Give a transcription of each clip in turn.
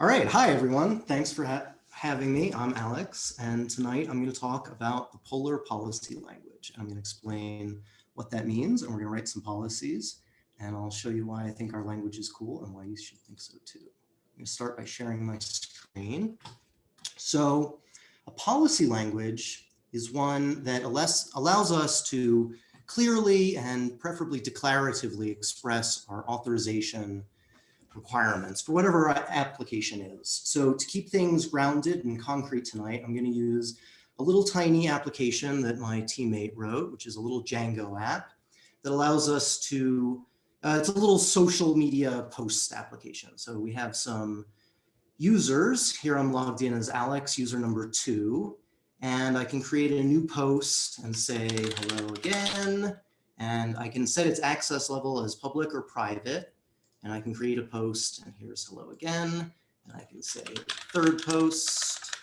All right, hi everyone. Thanks for having me. I'm Alex, and tonight I'm going to talk about the polar policy language. I'm going to explain what that means, and we're going to write some policies, and I'll show you why I think our language is cool and why you should think so too. I'm going to start by sharing my screen. So a policy language is one that allows us to clearly and preferably declaratively express our authorization requirements for whatever our application is. So to keep things grounded and concrete tonight, I'm going to use a little tiny application that my teammate wrote, which is a little Django app that allows us to, it's a little social media post application. So we have some users. Here I'm logged in as Alex, user number 2, and I can create a new post and say hello again, and I can set its access level as public or private. And I can create a post, and here's hello again. And I can say third post.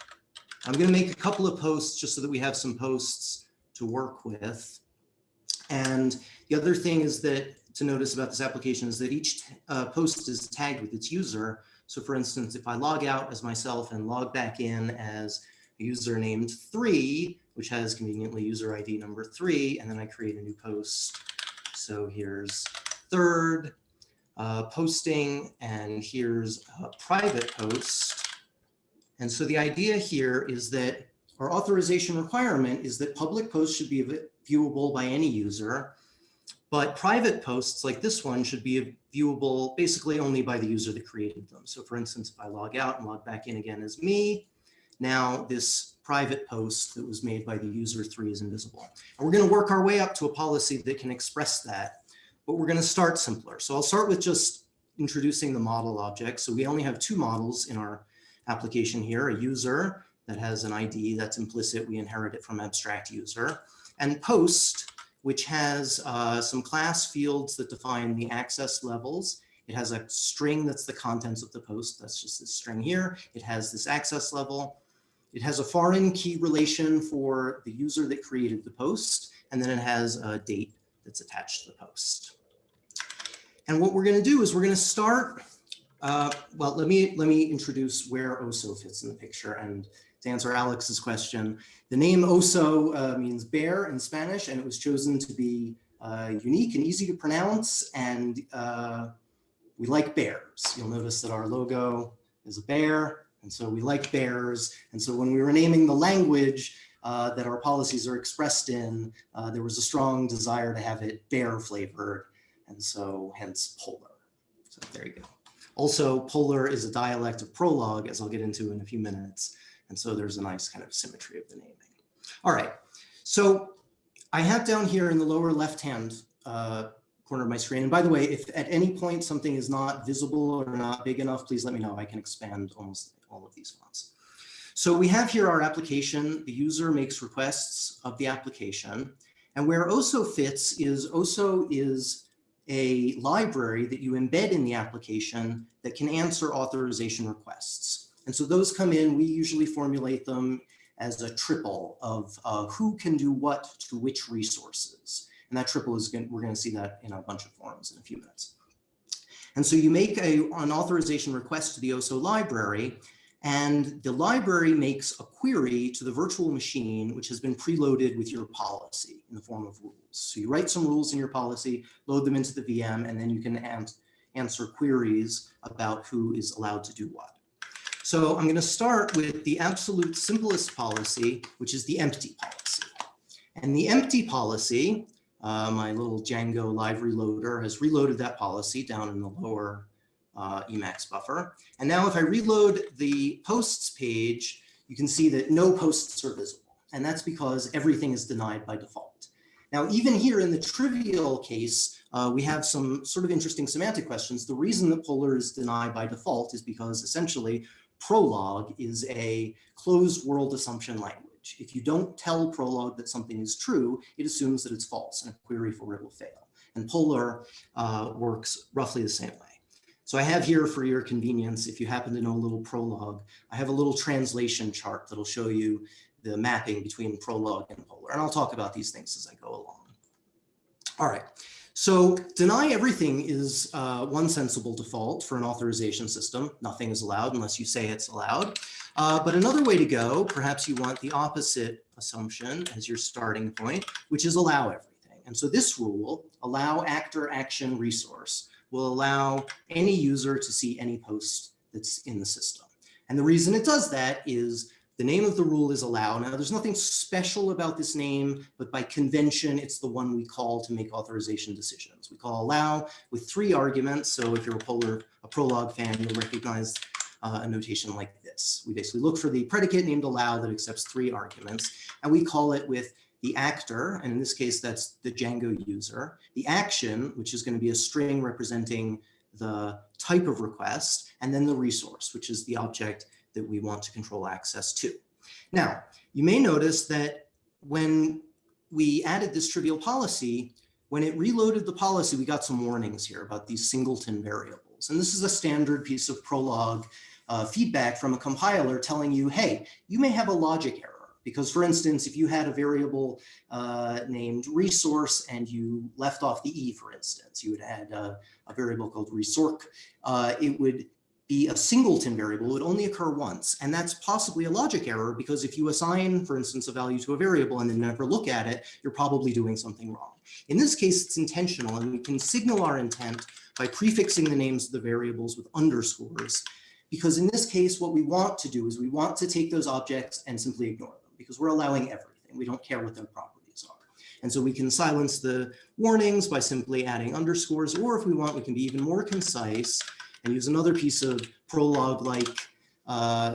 I'm going to make a couple of posts just so that we have some posts to work with. And the other thing is that to notice about this application is that each post is tagged with its user. So for instance, if I log out as myself and log back in as a user named 3, which has conveniently user ID number 3, and then I create a new post. So here's third. Posting, and here's a private post. And so the idea here is that our authorization requirement is that public posts should be viewable by any user, but private posts like this one should be viewable basically only by the user that created them. So for instance, if I log out and log back in again as me, now this private post that was made by the user 3 is invisible. And we're going to work our way up to a policy that can express that. But we're going to start simpler. So I'll start with just introducing the model object. So we only have 2 models in our application here, a user that has an ID that's implicit. We inherit it from abstract user, and post, which has some class fields that define the access levels. It has a string that's the contents of the post. That's just this string here. It has this access level. It has a foreign key relation for the user that created the post. And then it has a date that's attached to the post. And what we're going to do is we're going to start, well, let me introduce where OSO fits in the picture. And to answer Alex's question, the name OSO means bear in Spanish, and it was chosen to be unique and easy to pronounce. And we like bears. You'll notice that our logo is a bear. And so we like bears. And so when we were naming the language that our policies are expressed in, there was a strong desire to have it bear flavored. And so hence polar. So there you go. Also, polar is a dialect of Prolog, as I'll get into in a few minutes. And so there's a nice kind of symmetry of the naming. All right. So I have down here in the lower left-hand corner of my screen. And by the way, if at any point something is not visible or not big enough, please let me know. I can expand almost all of these fonts. So we have here our application. The user makes requests of the application. And where OSO fits is OSO is a library that you embed in the application that can answer authorization requests. And so those come in, we usually formulate them as a triple of who can do what to which resources. And that triple is, we're going to see that in a bunch of forms in a few minutes. And so you make an authorization request to the OSO library, and the library makes a query to the virtual machine, which has been preloaded with your policy in the form of rules. So you write some rules in your policy, load them into the VM, and then you can answer queries about who is allowed to do what. So I'm going to start with the absolute simplest policy, which is the empty policy. And the empty policy, my little Django live reloader has reloaded that policy down in the lower Emacs buffer. And now if I reload the posts page, you can see that no posts are visible. And that's because everything is denied by default. Now, even here in the trivial case, we have some sort of interesting semantic questions. The reason that polar is denied by default is because essentially Prolog is a closed world assumption language. If you don't tell Prolog that something is true, it assumes that it's false, and a query for it will fail. And polar works roughly the same way. So I have here, for your convenience, if you happen to know a little Prolog, I have a little translation chart that'll show you the mapping between Prolog and polar. And I'll talk about these things as I go along. All right. So deny everything is one sensible default for an authorization system. Nothing is allowed unless you say it's allowed. But another way to go, perhaps you want the opposite assumption as your starting point, which is allow everything. And so this rule, allow actor action resource, will allow any user to see any post that's in the system. And the reason it does that is the name of the rule is allow. Now, there's nothing special about this name, but by convention, it's the one we call to make authorization decisions. We call allow with 3 arguments. So if you're a Prolog fan, you'll recognize a notation like this. We basically look for the predicate named allow that accepts 3 arguments, and we call it with the actor, and in this case, that's the Django user, the action, which is going to be a string representing the type of request, and then the resource, which is the object that we want to control access to. Now, you may notice that when we added this trivial policy, when it reloaded the policy, we got some warnings here about these singleton variables. And this is a standard piece of Prolog feedback from a compiler telling you, hey, you may have a logic error. Because for instance, if you had a variable named resource and you left off the E, for instance, you would add a variable called resorc, it would be a singleton variable. It would only occur once. And that's possibly a logic error because if you assign, for instance, a value to a variable and then never look at it, you're probably doing something wrong. In this case, it's intentional, and we can signal our intent by prefixing the names of the variables with underscores. Because in this case, what we want to do is we want to take those objects and simply ignore them because we're allowing everything. We don't care what their properties are. And so we can silence the warnings by simply adding underscores, or if we want, we can be even more concise and use another piece of Prolog-like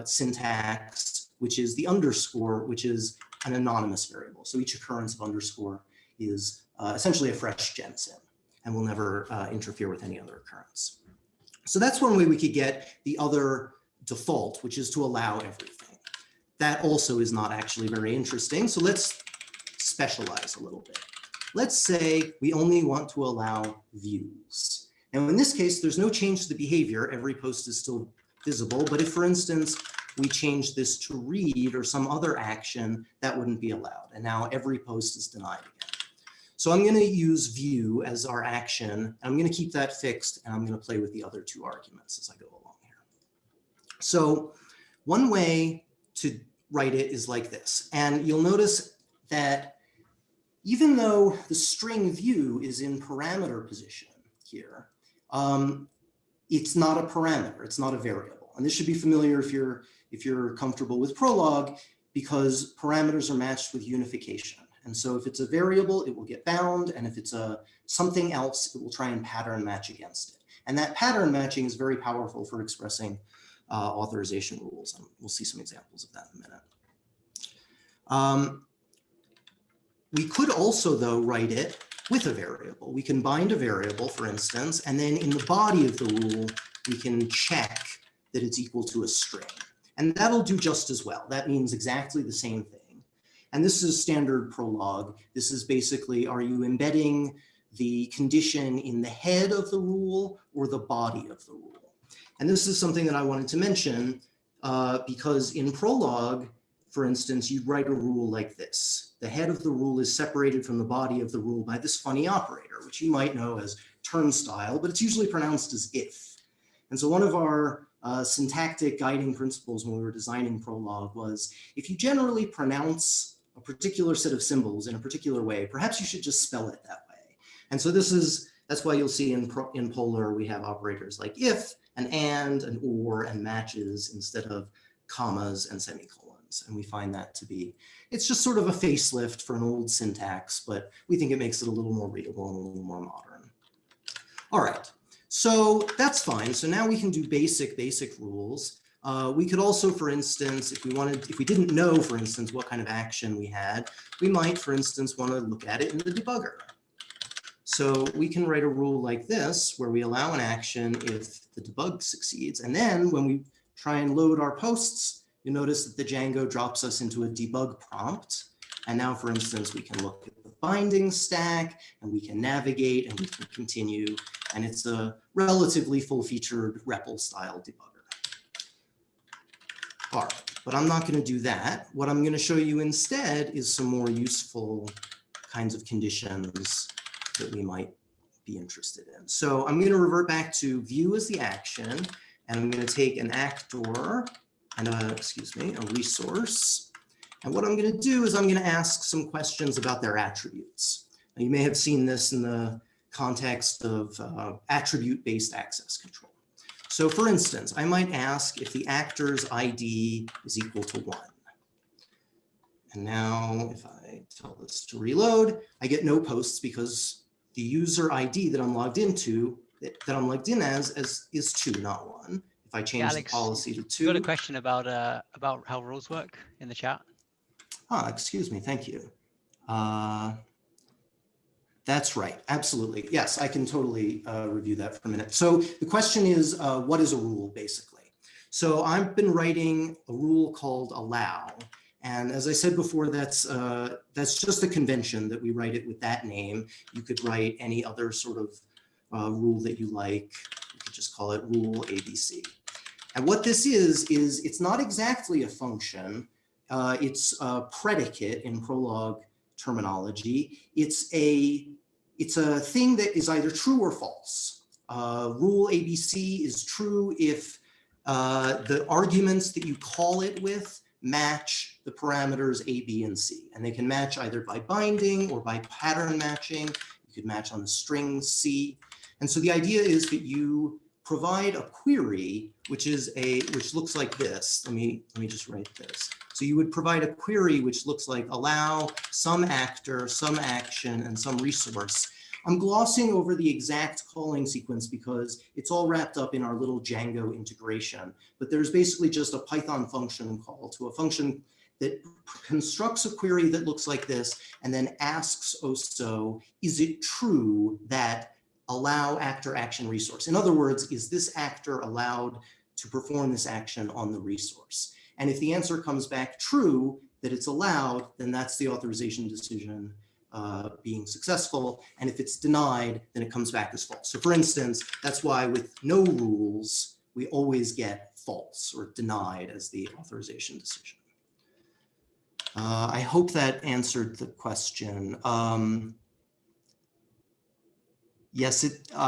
syntax, which is the underscore, which is an anonymous variable. So each occurrence of underscore is essentially a fresh gensim and will never interfere with any other occurrence. So that's one way we could get the other default, which is to allow everything. That also is not actually very interesting. So let's specialize a little bit. Let's say we only want to allow views. Now, in this case, there's no change to the behavior. Every post is still visible. But if, for instance, we change this to read or some other action, that wouldn't be allowed. And now every post is denied again. So I'm going to use view as our action. And I'm going to keep that fixed. And I'm going to play with the other 2 arguments as I go along here. So one way to write it is like this. And you'll notice that even though the string view is in parameter position here, it's not a parameter, it's not a variable. And this should be familiar if you're comfortable with Prolog, because parameters are matched with unification. And so if it's a variable, it will get bound, and if it's something else, it will try and pattern match against it. And that pattern matching is very powerful for expressing authorization rules. And we'll see some examples of that in a minute. We could also, though, write it with a variable. We can bind a variable, for instance, and then in the body of the rule, we can check that it's equal to a string. And that'll do just as well. That means exactly the same thing. And this is standard Prolog. This is basically, are you embedding the condition in the head of the rule or the body of the rule? And this is something that I wanted to mention because in Prolog, for instance, you'd write a rule like this. The head of the rule is separated from the body of the rule by this funny operator, which you might know as turnstile, but it's usually pronounced as if. And so one of our syntactic guiding principles when we were designing Prolog was, if you generally pronounce a particular set of symbols in a particular way, perhaps you should just spell it that way. And so that's why you'll see in Polar we have operators like if, and or, and matches instead of commas and semicolons. And we find that to be, it's just sort of a facelift for an old syntax, but we think it makes it a little more readable and a little more modern. All right, so that's fine. So now we can do basic rules. We could also, for instance, if we didn't know, for instance, what kind of action we had, we might, for instance, want to look at it in the debugger. So we can write a rule like this, where we allow an action if the debug succeeds. And then when we try and load our posts, you notice that the Django drops us into a debug prompt. And now, for instance, we can look at the binding stack, and we can navigate, and we can continue. And it's a relatively full-featured REPL-style debugger. All right, but I'm not going to do that. What I'm going to show you instead is some more useful kinds of conditions that we might be interested in. So I'm going to revert back to view as the action, and I'm going to take an actor and a resource. And what I'm going to do is I'm going to ask some questions about their attributes. Now, you may have seen this in the context of attribute-based access control. So for instance, I might ask if the actor's ID is equal to 1. And now if I tell this to reload, I get no posts because the user ID that I'm logged into, that I'm logged in as is 2, not 1. If I change Alex, the policy to 2. You got a question about how rules work in the chat? Excuse me, thank you. That's right, absolutely. Yes, I can totally review that for a minute. So the question is, what is a rule, basically? So I've been writing a rule called allow. And as I said before, that's just a convention that we write it with that name. You could write any other sort of rule that you like. You could just call it rule ABC. And what this is it's not exactly a function. It's a predicate in Prolog terminology. It's a thing that is either true or false. Rule ABC is true if the arguments that you call it with match the parameters A, B, and C. And they can match either by binding or by pattern matching. You could match on the string C. And so the idea is that you provide a query which looks like this. Let me just write this. So you would provide a query which looks like allow some actor, some action, and some resource. I'm glossing over the exact calling sequence because it's all wrapped up in our little Django integration. But there's basically just a Python function call to a function that constructs a query that looks like this and then asks also, is it true that allow actor action resource? In other words, is this actor allowed to perform this action on the resource? And if the answer comes back true, that it's allowed, then that's the authorization decision being successful. And if it's denied, then it comes back as false. So for instance, that's why with no rules, we always get false or denied as the authorization decision. I hope that answered the question. Yes,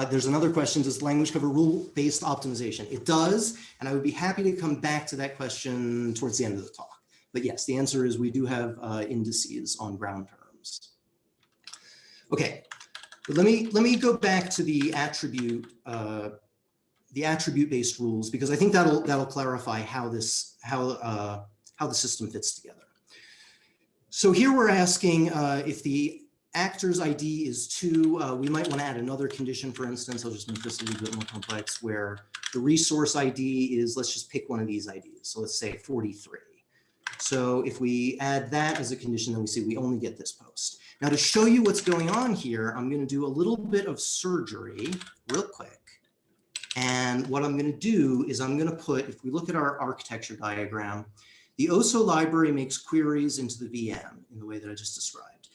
there's another question. Does language cover rule-based optimization? It does, and I would be happy to come back to that question towards the end of the talk. But yes, the answer is we do have indices on ground terms. Okay, but let me go back to the attribute-based rules because I think that'll clarify how the system fits together. So here we're asking if the actor's ID is 2, we might want to add another condition, for instance. I'll just make this a little bit more complex, where the resource ID is, let's just pick one of these IDs. So let's say 43. So if we add that as a condition, then we see we only get this post. Now to show you what's going on here, I'm going to do a little bit of surgery real quick. And what I'm going to do is I'm going to put, if we look at our architecture diagram, the OSO library makes queries into the VM in the way that I just described.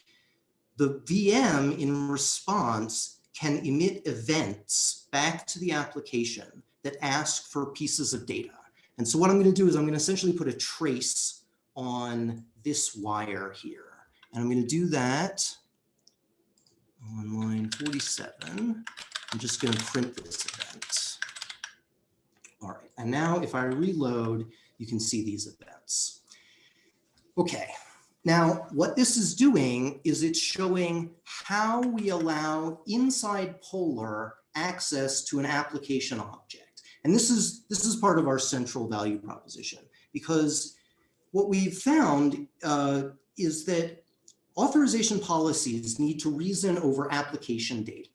The VM in response can emit events back to the application that ask for pieces of data. And so what I'm going to do is I'm going to essentially put a trace on this wire here. And I'm going to do that on line 47. I'm just going to print this event. All right, and now if I reload, you can see these events. Okay. Now, what this is doing is it's showing how we allow inside Polar access to an application object. And this is part of our central value proposition, because what we've found is that authorization policies need to reason over application data.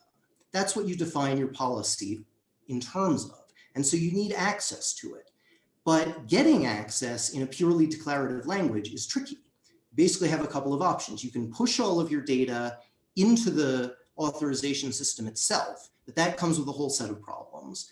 That's what you define your policy in terms of. And so you need access to it. But getting access in a purely declarative language is tricky. Basically have a couple of options. You can push all of your data into the authorization system itself, but that comes with a whole set of problems.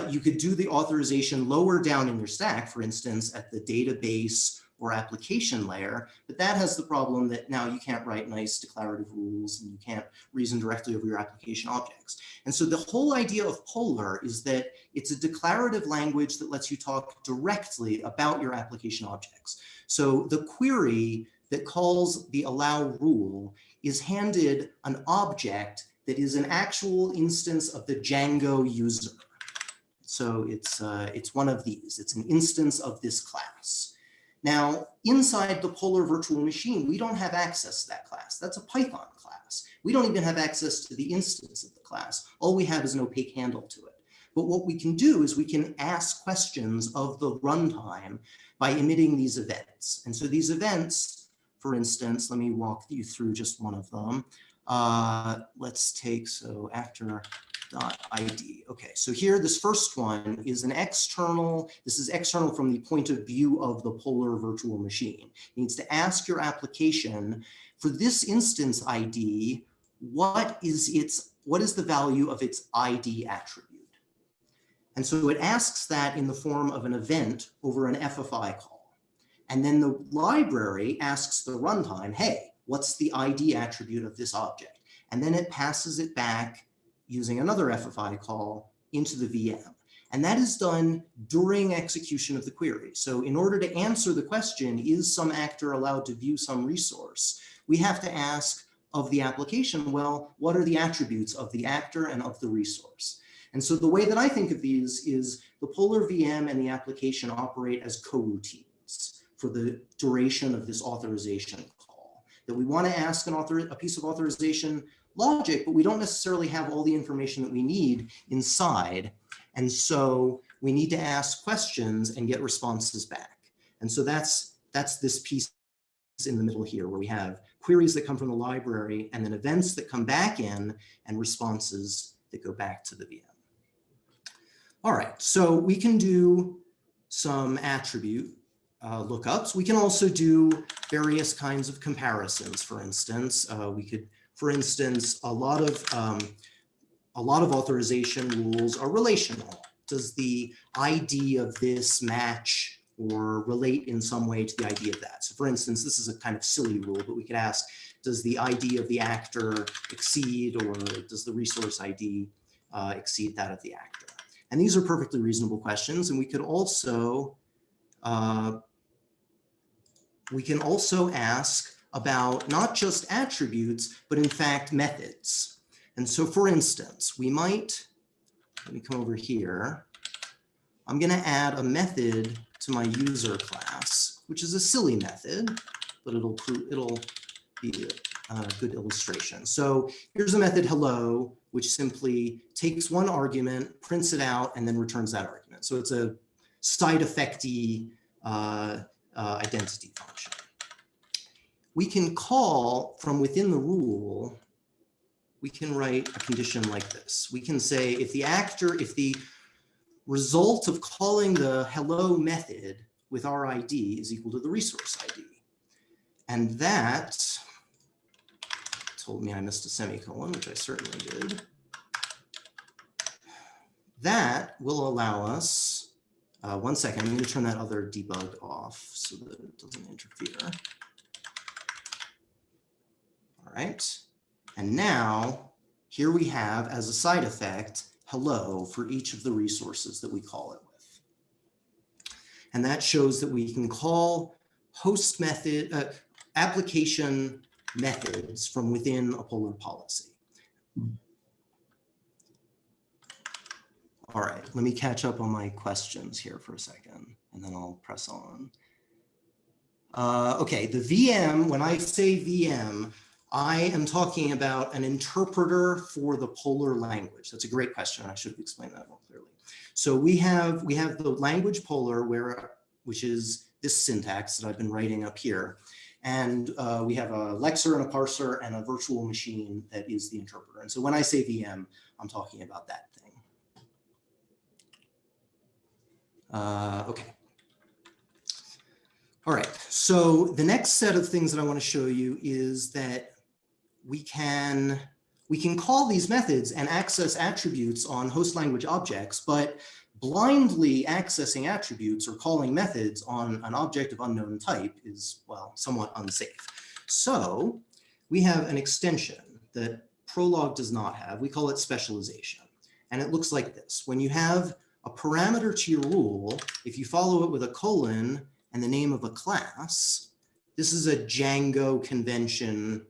You could do the authorization lower down in your stack, for instance, at the database or application layer, but that has the problem that now you can't write nice declarative rules and you can't reason directly over your application objects. And so the whole idea of Polar is that it's a declarative language that lets you talk directly about your application objects. So the query that calls the allow rule is handed an object that is an actual instance of the Django user. So it's one of these. It's an instance of this class. Now, inside the Polar virtual machine, we don't have access to that class. That's a Python class. We don't even have access to the instance of the class. All we have is an opaque handle to it. But what we can do is we can ask questions of the runtime by emitting these events. And so these events, for instance, let me walk you through just one of them. Let's take, so actor.id. Okay, so here, this first one is an external, this is external from the point of view of the Polar virtual machine. It needs to ask your application, for this instance ID, what is the value of its ID attribute? And so it asks that in the form of an event over an FFI call. And then the library asks the runtime, hey, what's the ID attribute of this object? And then it passes it back using another FFI call into the VM. And that is done during execution of the query. So in order to answer the question, is some actor allowed to view some resource? We have to ask of the application, well, what are the attributes of the actor and of the resource? And so the way that I think of these is the Polar VM and the application operate as coroutines for the duration of this authorization call. That we want to ask a piece of authorization logic, but we don't necessarily have all the information that we need inside. And so we need to ask questions and get responses back. And so that's this piece in the middle here, where we have queries that come from the library and then events that come back in and responses that go back to the VM. All right, so we can do some attribute lookups. We can also do various kinds of comparisons. For instance, we could, for instance, a lot of authorization rules are relational. Does the ID of this match or relate in some way to the ID of that? So for instance, this is a kind of silly rule, but we could ask, does the ID of the actor exceed, or does the resource ID exceed that of the actor? And these are perfectly reasonable questions. And we could also, ask about not just attributes, but in fact methods. And so for instance, we might, let me come over here. I'm going to add a method to my user class, which is a silly method, but it'll be a good illustration. So here's a method hello, which simply takes one argument, prints it out, and then returns that argument. So it's a side effecty identity function. We can call from within the rule, we can write a condition like this. We can say if the result of calling the hello method with our ID is equal to the resource ID. And that told me I missed a semicolon, which I certainly did. That will allow us, one second, I'm going to turn that other debug off so that it doesn't interfere. All right. And now here we have as a side effect, hello for each of the resources that we call it with. And that shows that we can call host method, application methods from within a Polar policy. All right, let me catch up on my questions here for a second, and then I'll press on. Okay, the VM, when I say VM, I am talking about an interpreter for the Polar language. That's a great question. I should have explained that more clearly. So we have the language Polar, which is this syntax that I've been writing up here. And we have a lexer and a parser and a virtual machine that is the interpreter. And so when I say VM, I'm talking about that thing. Okay. All right, so the next set of things that I want to show you is that we can call these methods and access attributes on host language objects, but blindly accessing attributes or calling methods on an object of unknown type is, well, somewhat unsafe. So we have an extension that Prolog does not have. We call it specialization. And it looks like this. When you have a parameter to your rule, if you follow it with a colon and the name of a class, this is a Django convention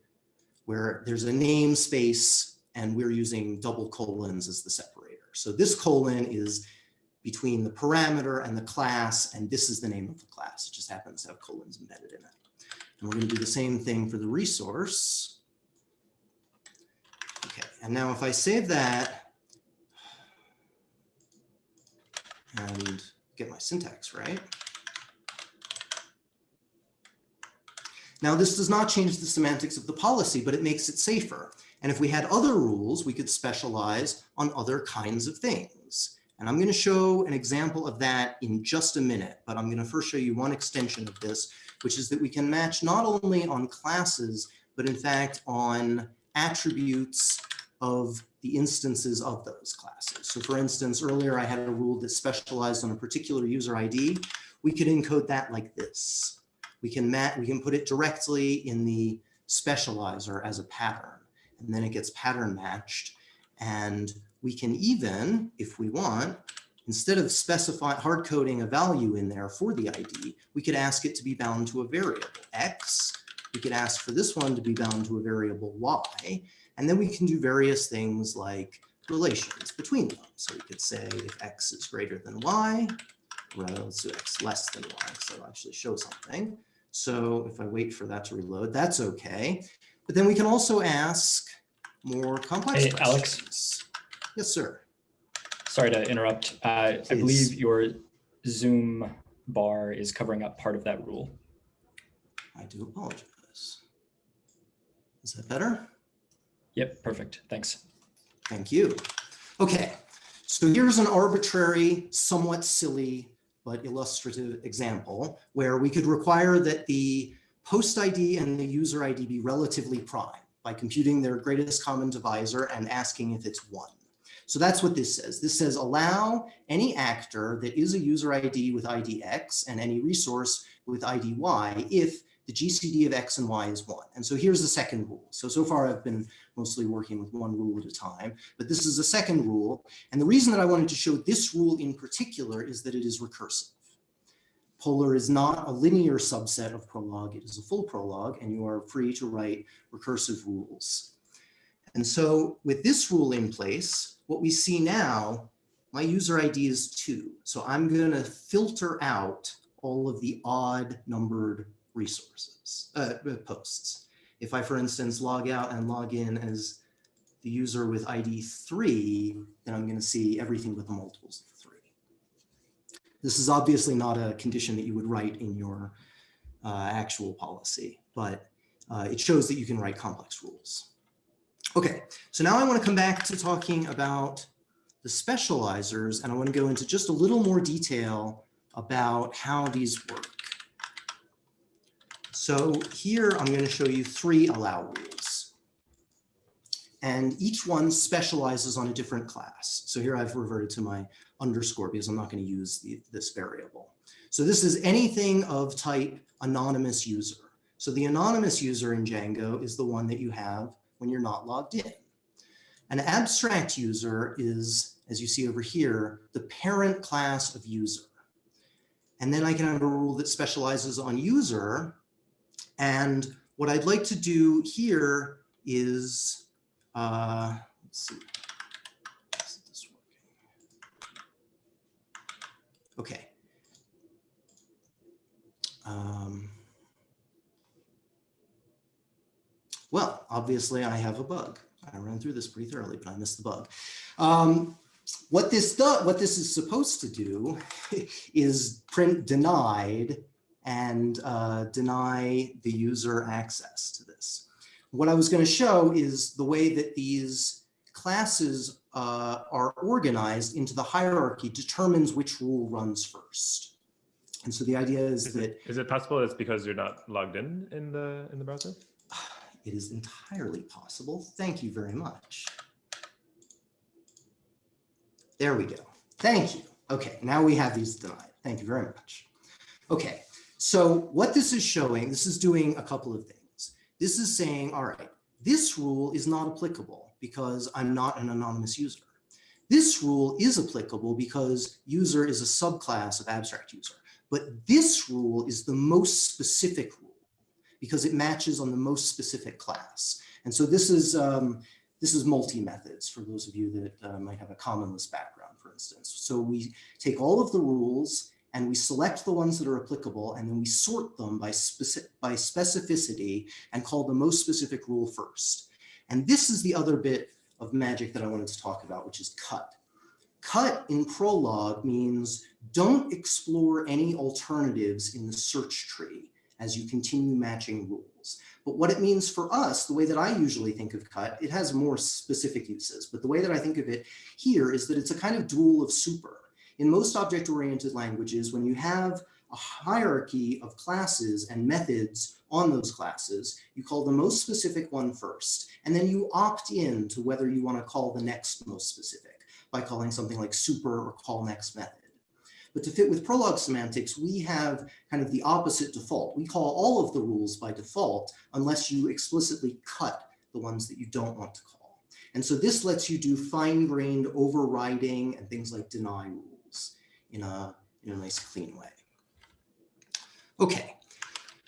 where there's a namespace and we're using double colons as the separator. So this colon is between the parameter and the class, and this is the name of the class. It just happens to have colons embedded in it. And we're going to do the same thing for the resource. Okay, and now if I save that and get my syntax right. Now this does not change the semantics of the policy, but it makes it safer. And if we had other rules, we could specialize on other kinds of things. And I'm going to show an example of that in just a minute, but I'm going to first show you one extension of this, which is that we can match not only on classes, but in fact on attributes of the instances of those classes. So for instance, earlier I had a rule that specialized on a particular user ID. We could encode that like this. We can put it directly in the specializer as a pattern, and then it gets pattern matched. And we can even, if we want, instead of hard coding a value in there for the ID, we could ask it to be bound to a variable X. We could ask for this one to be bound to a variable Y. And then we can do various things like relations between them. So we could say if X is greater than Y, rather let's do X less than Y, so it'll actually show something. So if I wait for that to reload, that's okay. But then we can also ask more complex questions. Alex? Yes, sir. Sorry to interrupt. I believe your Zoom bar is covering up part of that rule. I do apologize. Is that better? Yep, perfect. Thanks. Thank you. Okay, so here's an arbitrary, somewhat silly, but illustrative example where we could require that the post ID and the user ID be relatively prime by computing their greatest common divisor and asking if it's 1. So that's what this says. This says allow any actor that is a user ID with ID X and any resource with ID Y if the GCD of X and Y is 1. And so here's the second rule. So far I've been mostly working with one rule at a time, but this is a second rule. And the reason that I wanted to show this rule in particular is that it is recursive. Polar is not a linear subset of Prolog, it is a full Prolog, and you are free to write recursive rules. And so with this rule in place, what we see now, my user ID is 2. So I'm going to filter out all of the odd numbered resources, posts. If I, for instance, log out and log in as the user with ID 3, then I'm going to see everything with the multiples of 3. This is obviously not a condition that you would write in your actual policy, but it shows that you can write complex rules. Okay, so now I want to come back to talking about the specializers, and I want to go into just a little more detail about how these work. So here I'm going to show you 3 allow rules. And each one specializes on a different class. So here I've reverted to my underscore because I'm not going to use this variable. So this is anything of type anonymous user. So the anonymous user in Django is the one that you have when you're not logged in. An abstract user is, as you see over here, the parent class of user. And then I can have a rule that specializes on user. And what I'd like to do here is, let's see, is this working? Okay. Well, obviously I have a bug. I ran through this pretty thoroughly, but I missed the bug. What this is supposed to do is print denied and deny the user access to this. What I was going to show is the way that these classes are organized into the hierarchy determines which rule runs first. And so the idea is that— Is it possible it's because you're not logged in the browser? It is entirely possible. Thank you very much. There we go. Thank you. Okay, now we have these denied. Thank you very much. Okay, so what this is showing, this is doing a couple of things. This is saying, all right, this rule is not applicable because I'm not an anonymous user. This rule is applicable because user is a subclass of abstract user. But this rule is the most specific rule because it matches on the most specific class. And so this is this is multi-methods for those of you that might have a common list background, for instance. So we take all of the rules and we select the ones that are applicable, and then we sort them by specificity and call the most specific rule first. And this is the other bit of magic that I wanted to talk about, which is cut. Cut in Prolog means don't explore any alternatives in the search tree as you continue matching rules. But what it means for us, the way that I usually think of cut, it has more specific uses, but the way that I think of it here is that it's a kind of dual of super. In most object-oriented languages, when you have a hierarchy of classes and methods on those classes, you call the most specific one first, and then you opt in to whether you want to call the next most specific by calling something like super or call next method. But to fit with Prolog semantics, we have kind of the opposite default. We call all of the rules by default unless you explicitly cut the ones that you don't want to call. And so this lets you do fine-grained overriding and things like deny rules in a nice clean way. Okay,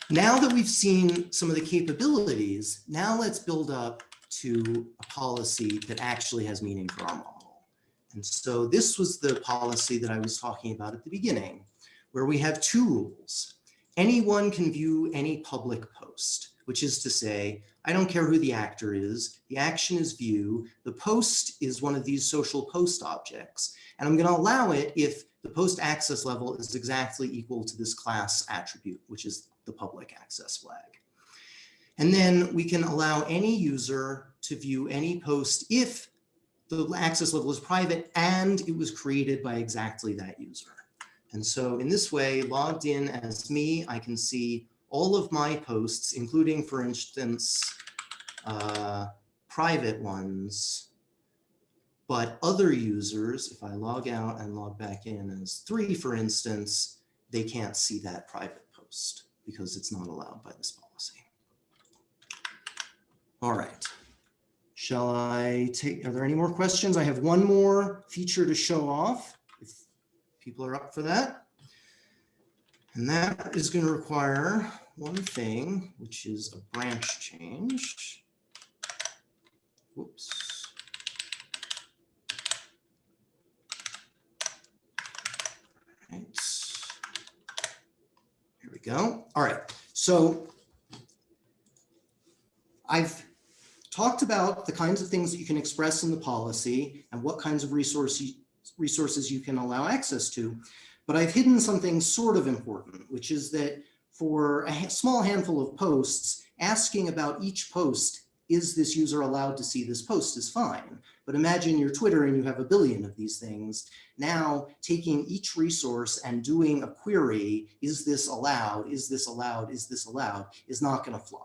now that we've seen some of the capabilities, now let's build up to a policy that actually has meaning for our model. And so this was the policy that I was talking about at the beginning, where we have two rules. Anyone can view any public post, which is to say, I don't care who the actor is, the action is view, the post is one of these social post objects, and I'm gonna allow it if the post access level is exactly equal to this class attribute, which is the public access flag. And then we can allow any user to view any post if the access level is private and it was created by exactly that user. And so in this way, logged in as me, I can see all of my posts, including, for instance, private ones, but other users, if I log out and log back in as 3, for instance, they can't see that private post because it's not allowed by this policy. All right. Shall I take, are there any more questions? I have one more feature to show off, if people are up for that. And that is going to require one thing, which is a branch change. Whoops. All right. Here we go. All right. So I've talked about the kinds of things that you can express in the policy and what kinds of resources you can allow access to, but I've hidden something sort of important, which is that for a small handful of posts, asking about each post, is this user allowed to see this post, is fine. But imagine you're Twitter and you have a billion of these things. Now taking each resource and doing a query, is this allowed, is this allowed, is this allowed, is not going to fly.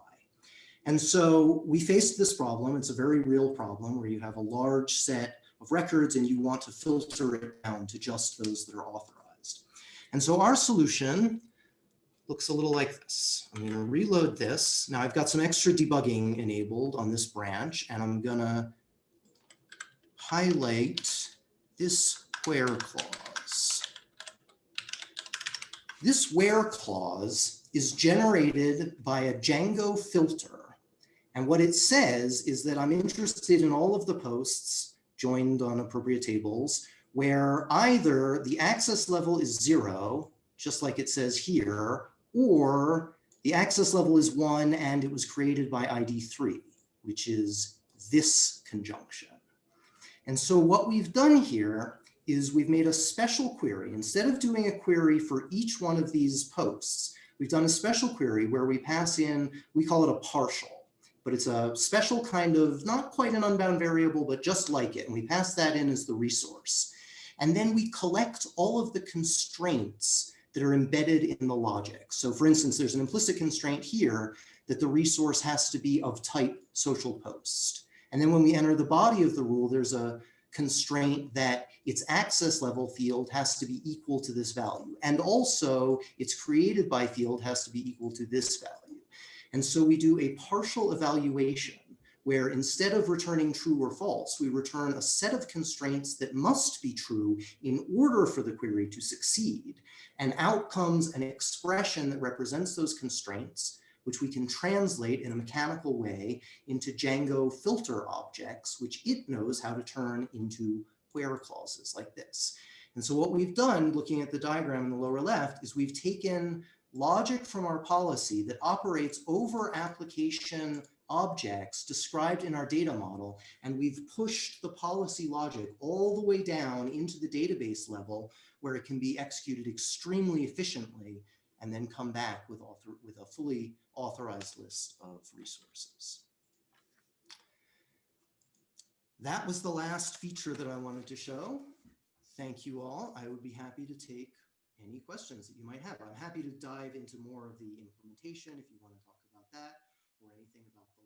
And so we faced this problem. It's a very real problem where you have a large set of records and you want to filter it down to just those that are authorized. And so our solution looks a little like this. I'm going to reload this. Now I've got some extra debugging enabled on this branch, and I'm going to highlight this where clause. This where clause is generated by a Django filter. And what it says is that I'm interested in all of the posts joined on appropriate tables where either the access level is 0, just like it says here, or the access level is 1 and it was created by ID 3, which is this conjunction. And so what we've done here is we've made a special query. Instead of doing a query for each one of these posts, we've done a special query where we pass in, we call it a partial. But it's a special kind of, not quite an unbound variable, but just like it. And we pass that in as the resource. And then we collect all of the constraints that are embedded in the logic. So for instance, there's an implicit constraint here that the resource has to be of type social post. And then when we enter the body of the rule, there's a constraint that its access level field has to be equal to this value. And also its created by field has to be equal to this value. And so we do a partial evaluation where instead of returning true or false, we return a set of constraints that must be true in order for the query to succeed. And out comes an expression that represents those constraints which we can translate in a mechanical way into Django filter objects, which it knows how to turn into where clauses like this. And so what we've done, looking at the diagram in the lower left, is we've taken logic from our policy that operates over application objects described in our data model, and we've pushed the policy logic all the way down into the database level where it can be executed extremely efficiently and then come back with a fully authorized list of resources. That was the last feature that I wanted to show. Thank you all. I would be happy to take any questions that you might have. I'm happy to dive into more of the implementation if you want to talk about that or anything about the